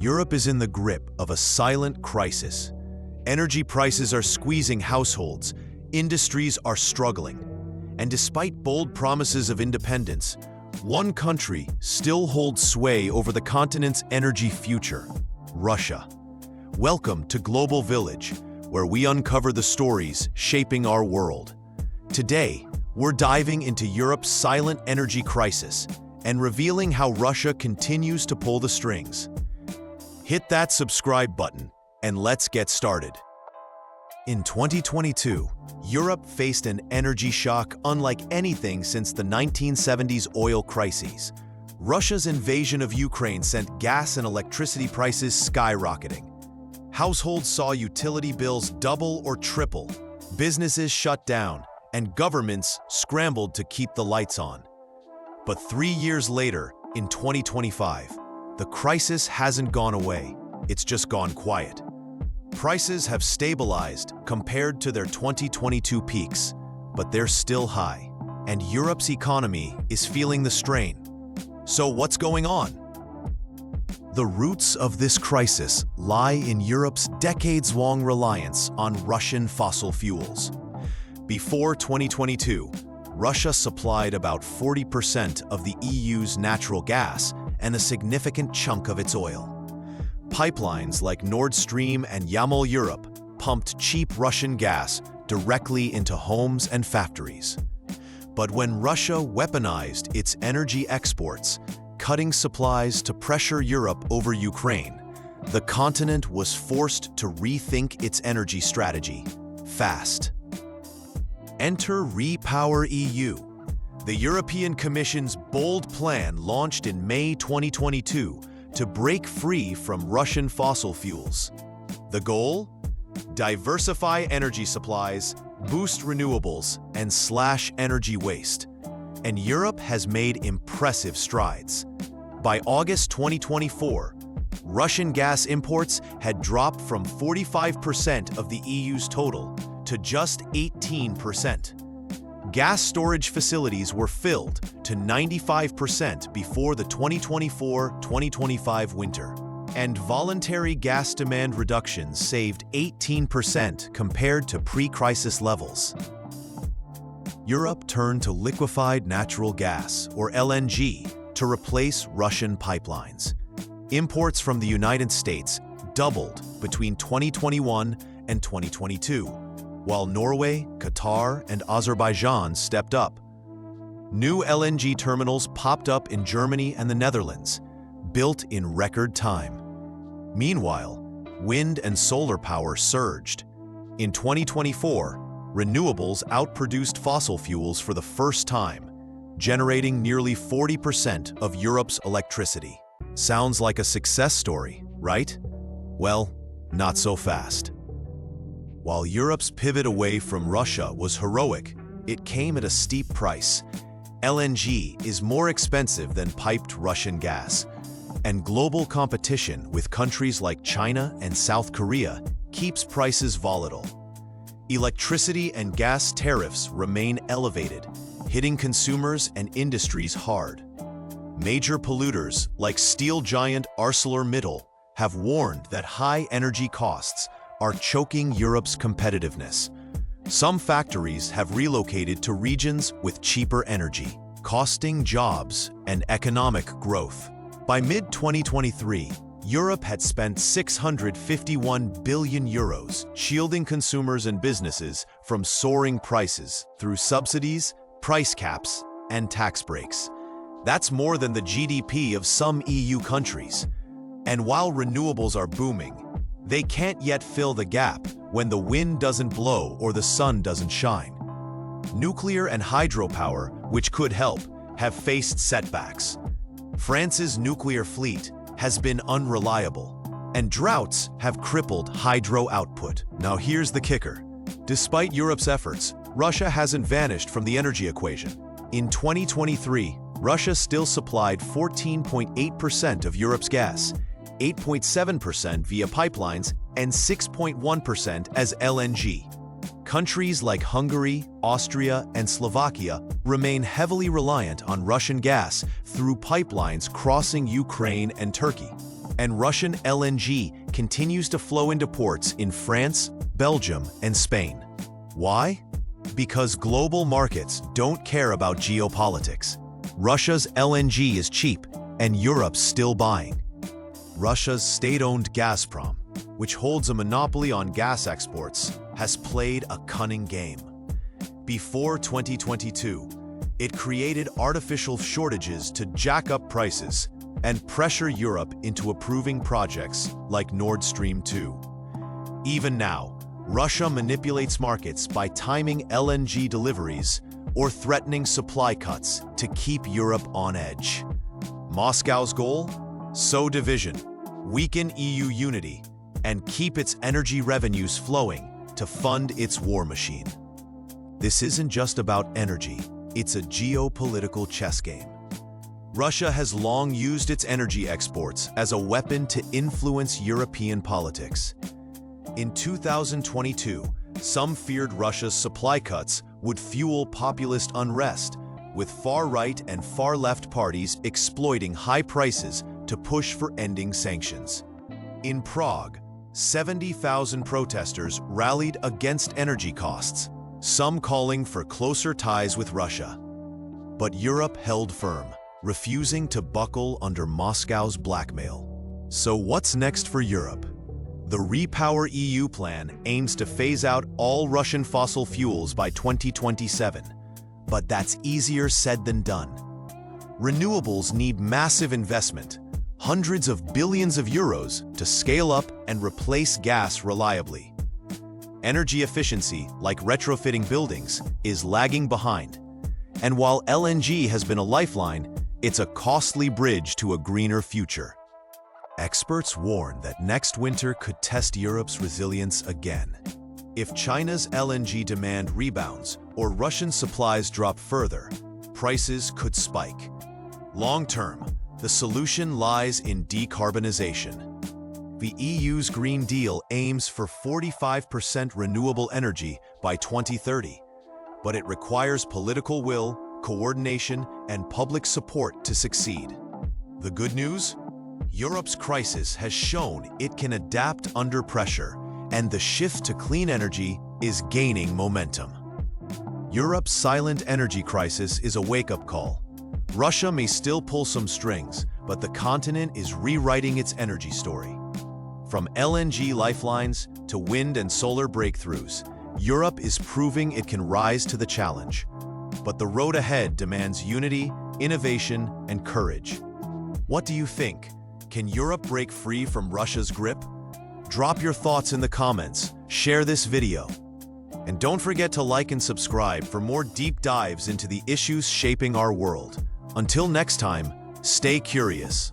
Europe is in the grip of a silent crisis. Energy prices are squeezing households, industries are struggling, and despite bold promises of independence, one country still holds sway over the continent's energy future: Russia. Welcome to Global Village, where we uncover the stories shaping our world. Today, we're diving into Europe's silent energy crisis and revealing how Russia continues to pull the strings. Hit that subscribe button and let's get started. In 2022, Europe faced an energy shock unlike anything since the 1970s oil crises. Russia's invasion of Ukraine sent gas and electricity prices skyrocketing. Households saw utility bills double or triple, businesses shut down, and governments scrambled to keep the lights on. But 3 years later, in 2025, the crisis hasn't gone away, it's just gone quiet. Prices have stabilized compared to their 2022 peaks, but they're still high, and Europe's economy is feeling the strain. So what's going on? The roots of this crisis lie in Europe's decades-long reliance on Russian fossil fuels. Before 2022, Russia supplied about 40% of the EU's natural gas and a significant chunk of its oil. Pipelines like Nord Stream and Yamal Europe pumped cheap Russian gas directly into homes and factories. But when Russia weaponized its energy exports, cutting supplies to pressure Europe over Ukraine, the continent was forced to rethink its energy strategy fast. Enter REPowerEU. The European Commission's bold plan launched in May 2022 to break free from Russian fossil fuels. The goal? Diversify energy supplies, boost renewables, and slash energy waste. And Europe has made impressive strides. By August 2024, Russian gas imports had dropped from 45% of the EU's total to just 18%. Gas storage facilities were filled to 95% before the 2024-2025 winter, and voluntary gas demand reductions saved 18% compared to pre-crisis levels. Europe turned to liquefied natural gas, or LNG, to replace Russian pipelines. Imports from the United States doubled between 2021 and 2022, while Norway, Qatar, and Azerbaijan stepped up. New LNG terminals popped up in Germany and the Netherlands, built in record time. Meanwhile, wind and solar power surged. In 2024, renewables outproduced fossil fuels for the first time, generating nearly 40% of Europe's electricity. Sounds like a success story, right? Well, not so fast. While Europe's pivot away from Russia was heroic, it came at a steep price. LNG is more expensive than piped Russian gas, and global competition with countries like China and South Korea keeps prices volatile. Electricity and gas tariffs remain elevated, hitting consumers and industries hard. Major polluters like steel giant ArcelorMittal have warned that high energy costs are choking Europe's competitiveness. Some factories have relocated to regions with cheaper energy, costing jobs and economic growth. By mid-2023, Europe had spent €651 billion shielding consumers and businesses from soaring prices through subsidies, price caps, and tax breaks. That's more than the GDP of some EU countries. And while renewables are booming, they can't yet fill the gap when the wind doesn't blow or the sun doesn't shine. Nuclear and hydropower, which could help, have faced setbacks. France's nuclear fleet has been unreliable, and droughts have crippled hydro output. Now here's the kicker. Despite Europe's efforts, Russia hasn't vanished from the energy equation. In 2023, Russia still supplied 14.8% of Europe's gas, 8.7% via pipelines, and 6.1% as LNG. Countries like Hungary, Austria, and Slovakia remain heavily reliant on Russian gas through pipelines crossing Ukraine and Turkey. and Russian LNG continues to flow into ports in France, Belgium, and Spain. Why? Because global markets don't care about geopolitics. Russia's LNG is cheap, and Europe's still buying. Russia's state-owned Gazprom, which holds a monopoly on gas exports, has played a cunning game. Before 2022, it created artificial shortages to jack up prices and pressure Europe into approving projects like Nord Stream 2. Even now, Russia manipulates markets by timing LNG deliveries or threatening supply cuts to keep Europe on edge. Moscow's goal? Sow division, weaken EU unity, and keep its energy revenues flowing to fund its war machine. This isn't just about energy, it's a geopolitical chess game. Russia has long used its energy exports as a weapon to influence European politics. In 2022, some feared Russia's supply cuts would fuel populist unrest, with far-right and far-left parties exploiting high prices to push for ending sanctions. In Prague, 70,000 protesters rallied against energy costs, some calling for closer ties with Russia. But Europe held firm, refusing to buckle under Moscow's blackmail. So what's next for Europe? The REPowerEU plan aims to phase out all Russian fossil fuels by 2027, but that's easier said than done. Renewables need massive investment, hundreds of billions of euros, to scale up and replace gas reliably. Energy efficiency, like retrofitting buildings, is lagging behind. And while LNG has been a lifeline, it's a costly bridge to a greener future. Experts warn that next winter could test Europe's resilience again. If China's LNG demand rebounds or Russian supplies drop further, prices could spike. Long-term, the solution lies in decarbonization. The EU's Green Deal aims for 45% renewable energy by 2030, but it requires political will, coordination, and public support to succeed. The good news? Europe's crisis has shown it can adapt under pressure, and the shift to clean energy is gaining momentum. Europe's silent energy crisis is a wake-up call. Russia may still pull some strings, but the continent is rewriting its energy story. From LNG lifelines to wind and solar breakthroughs, Europe is proving it can rise to the challenge. But the road ahead demands unity, innovation, and courage. What do you think? Can Europe break free from Russia's grip? Drop your thoughts in the comments, share this video, and don't forget to like and subscribe for more deep dives into the issues shaping our world. Until next time, stay curious.